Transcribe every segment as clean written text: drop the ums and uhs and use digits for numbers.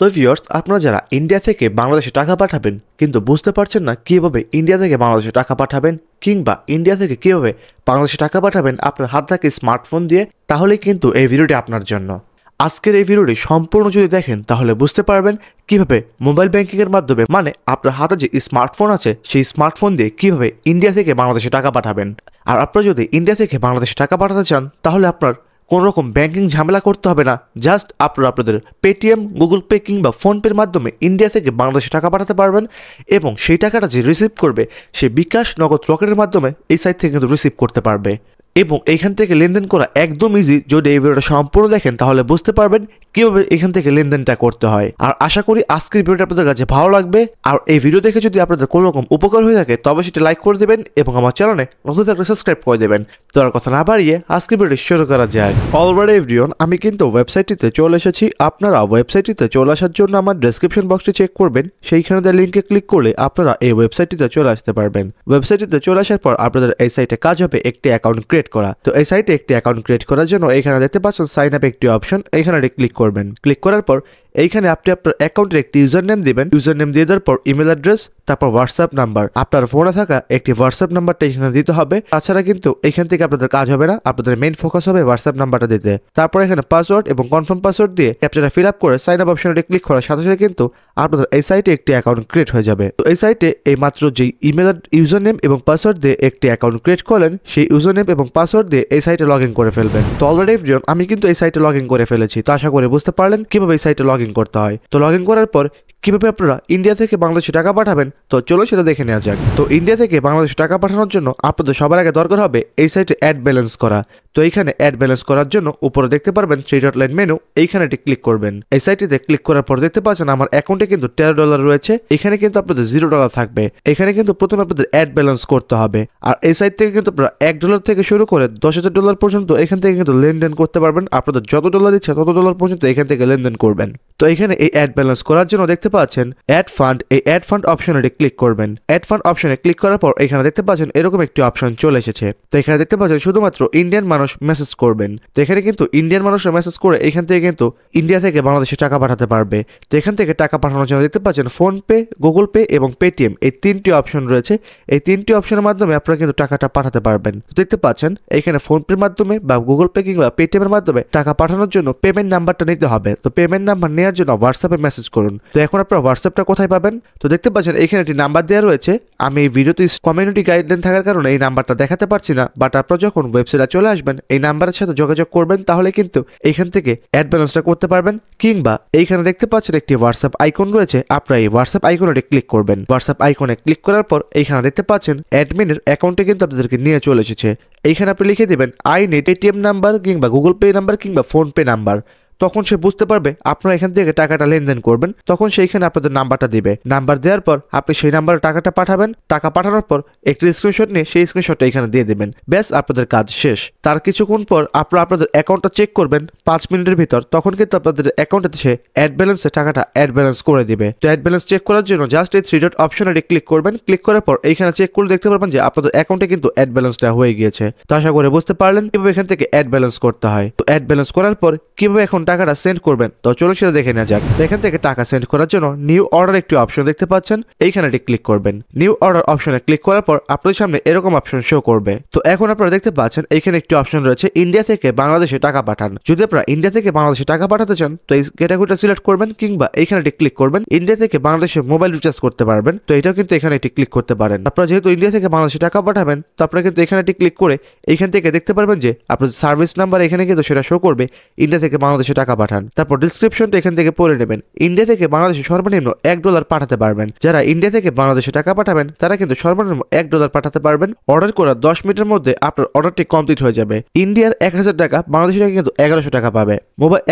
তো ভিউয়ার্স, আপনারা যারা ইন্ডিয়া থেকে বাংলাদেশে টাকা পাঠাবেন কিন্তু বুঝতে পারছেন না কিভাবে ইন্ডিয়া থেকে বাংলাদেশে টাকা পাঠাবেন, কিংবা ইন্ডিয়া থেকে কিভাবে বাংলাদেশে টাকা পাঠাবেন আপনার হাত থেকে স্মার্টফোন দিয়ে, তাহলে কিন্তু এই ভিডিওটি আপনার জন্য। আজকের এই ভিডিওটি সম্পূর্ণ যদি দেখেন তাহলে বুঝতে পারবেন কিভাবে মোবাইল ব্যাংকিংয়ের মাধ্যমে, মানে আপনার হাতে যে স্মার্টফোন আছে সেই স্মার্টফোন দিয়ে কিভাবে ইন্ডিয়া থেকে বাংলাদেশে টাকা পাঠাবেন। আর আপনারা যদি ইন্ডিয়া থেকে বাংলাদেশে টাকা পাঠাতে চান তাহলে আপনার কোনো রকম ব্যাংকিং ঝামেলা করতে হবে না। জাস্ট আপনারা আপনাদের পেটিএম, গুগল পে কিংবা ফোনপের মাধ্যমে ইন্ডিয়া থেকে বাংলাদেশে টাকা পাঠাতে পারবেন, এবং সেই টাকাটা যে রিসিভ করবে সে বিকাশ, নগদ, রকেটের মাধ্যমে এই সাইট থেকে কিন্তু রিসিভ করতে পারবে। এবং এখান থেকে লেনদেন করা একদম ইজি। যদি এই ভিডিওটা সম্পূর্ণ দেখেন তাহলে বুঝতে পারবেন কিভাবে এখান থেকে লেনদেনটা করতে হয়। আর আশা করি আজকের ভিডিওটা আপনাদের কাছে ভালো লাগবে। আর এই ভিডিও দেখে যদি আপনাদের কোনো রকম উপকার হয়ে থাকে তবে সেটা লাইক করে দেবেন এবং আমার চ্যানেলে নতুন থাকলে সাবস্ক্রাইব করে দেবেন। তো আর কথা না বাড়িয়ে আজকের ভিডিওটি শুরু করা যায়। অলরেডি এভরিওয়ান, আমি কিন্তু ওয়েবসাইটটিতে চলে এসেছি। আপনারা ওয়েবসাইটটিতে চলে আসার জন্য আমার ডেসক্রিপশন বক্সটি চেক করবেন, সেইখানে দেওয়া লিঙ্কে ক্লিক করলে আপনারা এই ওয়েবসাইটটিতে চলে আসতে পারবেন। ওয়েবসাইটটিতে চলে আসার পর আপনাদের এই সাইটে কাজ হবে একটি অ্যাকাউন্ট ক্রিয়েট করা। তো এই সাইটে একটি অ্যাকাউন্ট ক্রিয়েট করার জন্য এখানে দেখতে পাচ্ছেন সাইন আপ একটি অপশন, এখানে ক্লিক করবেন। ক্লিক করার পর এইখানে আপনি আপনার অ্যাকাউন্টের একটি ইউজার নেম দিবেন। ইউজার নেম দিয়ে দেওয়ার পর ইমেল অ্যাড্রেস, তারপর হোয়াটসঅ্যাপ নাম্বার, আপনার ফোনে থাকা একটি হোয়াটসঅ্যাপ নাম্বারটা এখানে দিতে হবে। তাছাড়া কিন্তু এখান থেকে আপনাদের কাজ হবে না, আপনাদের মেইন ফোকাস হবে হোয়াটসঅ্যাপ নাম্বারটা দিতে। তারপর এখানে পাসওয়ার্ড এবং কনফার্ম পাসওয়ার্ড দিয়ে ক্যাপচাটা ফিল আপ করে সাইন আপ অপশনে ক্লিক করার সাথে সাথে কিন্তু আপনাদের এই সাইটে একটি অ্যাকাউন্ট ক্রিয়েট হয়ে যাবে। তো এই সাইটে এই মাত্র যে ইমেল ইউজার নেম এবং পাসওয়ার্ড দিয়ে একটি অ্যাকাউন্ট ক্রিয়েট করলেন, সেই ইউজার নেম এবং পাসওয়ার্ড দিয়ে এই সাইটে লগ ইন করে ফেলবেন। তো অলরেডি আমি কিন্তু এই সাইটে লগ ইন করে ফেলেছি। তো আশা করি বুঝতে পারলেন কিভাবে এই সাইটে লগ ইন করতে হয়। তো লগ ইন করার পর কিভাবে আপনারা ইন্ডিয়া থেকে বাংলাদেশে টাকা পাঠাবেন তো চলো সেটা দেখে নেওয়া যাক। তো ইন্ডিয়া থেকে বাংলাদেশে টাকা পাঠানোর জন্য আপনাদের সবার আগে দরকার হবে এই সাইটে অ্যাড ব্যালেন্স করা। তো এইখানে অ্যাড ব্যালেন্স করার জন্য উপরে দেখতে পারবেন থ্রি ডট লাইন মেনু, এইখানে ক্লিক করবেন। এই সাইটটিতে ক্লিক করার পর দেখতে পাচ্ছেন আমার অ্যাকাউন্টে কিন্তু $13 রয়েছে। এখানে কিন্তু আপনাদের $0 থাকবে। এখানে কিন্তু প্রথমে আপনাদের অ্যাড ব্যালেন্স করতে হবে। আর এই সাইট থেকে কিন্তু আপনারা $1 থেকে শুরু করে $10,000 পর্যন্ত এখান থেকে কিন্তু লেনদেন করতে পারবেন। আপনাদের যত ডলার ইচ্ছে তত ডলার পর্যন্ত এখান থেকে লেনদেন করবেন। তো এখানে এই অ্যাড ব্যালেন্স করার জন্য দেখতে পাচ্ছেন অ্যাড ফান্ড, এই অ্যাড ফান্ড অপশনে ক্লিক করবেন। অ্যাড ফান্ড অপশনে ক্লিক করার পর এখানে দেখতে পাচ্ছেন এরকম একটি অপশন চলে এসেছে। তো এখানে দেখতে পাচ্ছেন শুধুমাত্র ইন্ডিয়ান মানুষ মেসেজ করবেন। তো এখানে কিন্তু ইন্ডিয়ান মানুষরা মেসেজ করে এখান থেকে কিন্তু ইন্ডিয়া থেকে বাংলাদেশে টাকা পাঠাতে পারবে। তো এখান থেকে টাকা পাঠানোর জন্য দেখতে পাচ্ছেন ফোন পে, গুগল পে এবং পেটিএম, এই তিনটি অপশন রয়েছে। এই তিনটি অপশনের মাধ্যমে আপনারা কিন্তু টাকাটা পাঠাতে পারবেন। তো দেখতে পাচ্ছেন এখানে ফোন পের মাধ্যমে বা গুগল পে কিংবা পেটিএম এর মাধ্যমে টাকা পাঠানোর জন্য পেমেন্ট নাম্বারটা নিতে হবে। তো পেমেন্ট নাম্বার নেওয়ার জন্য হোয়াটসঅ্যাপে মেসেজ করুন। তো এখন আপনারা হোয়াটসঅ্যাপটা কোথায় পাবেন তো দেখতে পাচ্ছেন এখানে একটি নাম্বার দেওয়া রয়েছে। আমি এই ভিডিওতে কমিউনিটি গাইডলাইন থাকার কারণে এই নাম্বারটা দেখাতে পারছি না, বাট আপনারা যখন ওয়েবসাইটে চলে আসবেন এই নাম্বারের সাথে যোগাযোগ করবেন, তাহলে কিন্তু এখান থেকে অ্যাড ব্যালেন্সটা করতে পারবেন। কিংবা এইখানে দেখতে পাচ্ছেন একটি হোয়াটসঅ্যাপ আইকন রয়েছে, আপনারা এই হোয়াটসঅ্যাপ আইকনে ক্লিক করবেন। হোয়াটসঅ্যাপ আইকনে ক্লিক করার পর এইখানে দেখতে পাচ্ছেন অ্যাডমিনের অ্যাকাউন্টে কিন্তু আপনাদেরকে নিয়ে চলে এসেছে। এইখানে আপনি লিখে দেবেন আই নিড এটিএম নাম্বার কিংবা গুগল পে নাম্বার কিংবা ফোন পে নাম্বার। তখন সে বুঝতে পারবে আপনারা এখান থেকে টাকাটা লেনদেন করবেন। তখন সেইখানে আপনাদের নাম্বারটা দিবে। নাম্বার দেওয়ার পর আপনি সেই নাম্বারে টাকাটা পাঠাবেন। টাকা পাঠানোর পর একটি স্ক্রিনশট নিয়ে সেই স্ক্রিনশটটা এখানে দিয়ে দেবেন। ব্যাস, আপনাদের কাজ শেষ। তার কিছুক্ষণ পর আপনারা আপনাদের অ্যাকাউন্টটা চেক করবেন 5 মিনিটের ভিতর। তখন কিন্তু আপনাদের অ্যাকাউন্টে সে অ্যাড ব্যালেন্সে টাকাটা অ্যাড ব্যালেন্স করে দিবে। তো অ্যাড ব্যালেন্স চেক করার জন্য জাস্ট এই থ্রি ডট অপশনে ক্লিক করবেন। ক্লিক করার পর এইখানে চেক করে দেখতে পারবেন যে আপনাদের অ্যাকাউন্টে কিন্তু অ্যাড ব্যালেন্সটা হয়ে গিয়েছে। তো আশা করে বুঝতে পারলেন কিভাবে এখান থেকে অ্যাড ব্যালেন্স করতে হয়। তো অ্যাড ব্যালেন্স করার পর কিভাবে এখন টাকাটা সেন্ড করবেন তো চলো সেটা দেখে নেওয়া যাক। তো এখান থেকে টাকা সেন্ড করার জন্য নিউ অর্ডার একটি অপশন দেখতে পাচ্ছেন, এইখানে ক্লিক করবেন। নিউ অর্ডার অপশনে ক্লিক করার পর আপনাদের সামনে এরকম অপশন শো করবে। তো এখন আপনারা দেখতে পাচ্ছেন এখানে একটি অপশন রয়েছে ইন্ডিয়া থেকে বাংলাদেশে টাকা পাঠান। যদি আপনারা ইন্ডিয়া থেকে বাংলাদেশে টাকা পাঠাতে চান তো এই ক্যাটাগরিটা সিলেক্ট করবেন, কিংবা এখানে ক্লিক করবেন ইন্ডিয়া থেকে বাংলাদেশে মোবাইল রিচার্জ করতে পারবেন। তো এটাও কিন্তু এখানে ক্লিক করতে পারেন। আপনারা যেহেতু ইন্ডিয়া থেকে বাংলাদেশে টাকা পাঠাবেন তো আপনারা কিন্তু এখানে ক্লিক করে এইখান থেকে দেখতে পারবেন যে আপনাদের সার্ভিস নাম্বার এখানে কিন্তু সেটা শো করবে ইন্ডিয়া থেকে বাংলাদেশে টাকা পাঠান। তারপর ডিসক্রিপশনটা এখান থেকে পড়ে নেবেন। ইন্ডিয়া থেকে বাংলাদেশে সর্বনিম্ন $1 পাঠাতে পারবেন। যারা ইন্ডিয়া থেকে বাংলাদেশে টাকা পাঠাবেন তারা কিন্তু সর্বনিম্ন $1 পাঠাতে পারবেন। অর্ডার করার 10 মিনিটের মধ্যে আপনার অর্ডারটি কমপ্লিট হয়ে যাবে। ইন্ডিয়ার 1000 টাকা বাংলাদেশি টাকা কিন্তু 1100 টাকা পাবে।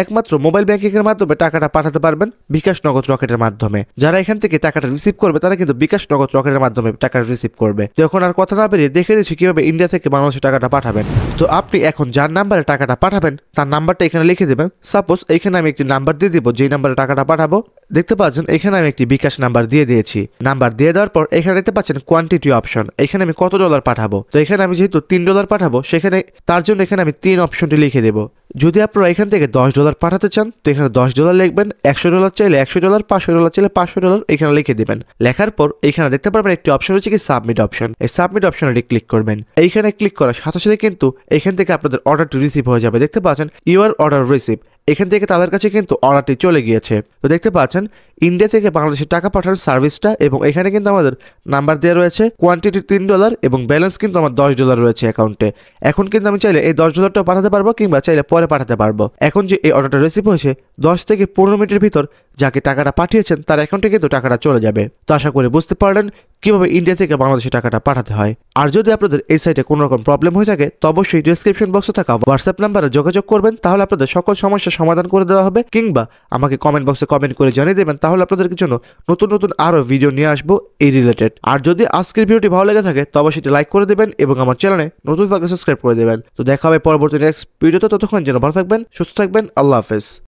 একমাত্র মোবাইল ব্যাংকিং এর মাধ্যমে টাকাটা পাঠাতে পারবেন বিকাশ, নগদ, রকেটের মাধ্যমে। যারা এখান থেকে টাকাটা রিসিভ করবে তারা কিন্তু বিকাশ, নগদ, রকেটের মাধ্যমে টাকা রিসিভ করবে। তো এখন আর কথা না বেরিয়ে দেখে দিচ্ছি কিভাবে ইন্ডিয়া থেকে বাংলাদেশে টাকাটা পাঠাবেন। তো আপনি এখন যার নাম্বারে টাকাটা পাঠাবেন তার নাম্বারটা এখানে লিখে দেবেন। সাপোজ এখানে আমি একটি নাম্বার দিয়ে দিব, যেই নাম্বারে টাকাটা পাঠাবো। দেখতে পাচ্ছেন এখানে আমি একটি বিকাশ নাম্বার দিয়ে দিয়েছি। নাম্বার দিয়ে দেওয়ার পর এখানে দেখতে পাচ্ছেন কোয়ান্টিটি অপশন, এখানে আমি কত ডলার পাঠাবো। তো এখানে আমি যেহেতু $3 পাঠাবো সেখানে তার জন্য এখানে আমি 3 অপশনটি লিখে দেবো। যদি আপনারা এখান থেকে $10 পাঠাতে চান তো এখানে $10 লিখবেন, $100 চাইলে $100, $500 চাইলে $500 এখানে লিখে দিবেন। লেখার পর এখানে দেখতে পারবেন একটি অপশন রয়েছে কি সাবমিট অপশন। এই সাবমিট অপশনে ক্লিক করবেন। এইখানে ক্লিক করার সাথে সাথে কিন্তু এখান থেকে আপনাদের অর্ডারটি রিসিভ হয়ে যাবে। দেখতে পাচ্ছেন ইউর অর্ডার রিসিভ, এখান থেকে তাদের কাছে কিন্তু অর্ডারটি চলে গিয়েছে। তো দেখতে পাচ্ছেন ইন্ডিয়া থেকে বাংলাদেশে টাকা পাঠানোর সার্ভিসটা, এবং এখানে কিন্তু আমাদের নাম্বার দেওয়া রয়েছে, কোয়ান্টিটি $3 এবং ব্যালেন্স কিন্তু আমার $10 রয়েছে অ্যাকাউন্টে। এখন কিন্তু আমি চাইলে এই $10টাও পাঠাতে পারবো কিংবা চাইলে পরে পাঠাতে পারবো। এখন যে এই অর্ডারটা রিসিভ হয়েছে 10 থেকে 15 মিনিটের ভিতর যাকে টাকাটা পাঠিয়েছেন তার অ্যাকাউন্টে কিন্তু টাকাটা চলে যাবে। তো আশা করি বুঝতে পারলেন কিভাবে ইন্ডিয়া থেকে বাংলাদেশে টাকাটা পাঠাতে হয়। আর যদি আপনাদের এই সাইটে কোনো রকম প্রবলেম হয়ে থাকে তো অবশ্যই ডিসক্রিপশন বক্সে থাকা হোয়াটসঅ্যাপ নাম্বারে যোগাযোগ করবেন, তাহলে আপনাদের সকল সমস্যার সমাধান করে দেওয়া হবে, কিংবা আমাকে কমেন্ট বক্সে কমেন্ট করে জানিয়ে দেবেন, তাহলে আপনাদের জন্য নতুন নতুন আরও ভিডিও নিয়ে আসবো এই রিলেটেড। আর যদি আজকের ভিডিওটি ভালো লেগে থাকে তো অবশ্যই লাইক করে দেবেন এবং আমার চ্যানেলে নতুন থাকলে সাবস্ক্রাইব করে দেবেন। তো দেখা হবে পরবর্তী নেক্সট ভিডিওতে, ততক্ষণ যেন ভালো থাকবেন, সুস্থ থাকবেন, আল্লাহ হাফেজ।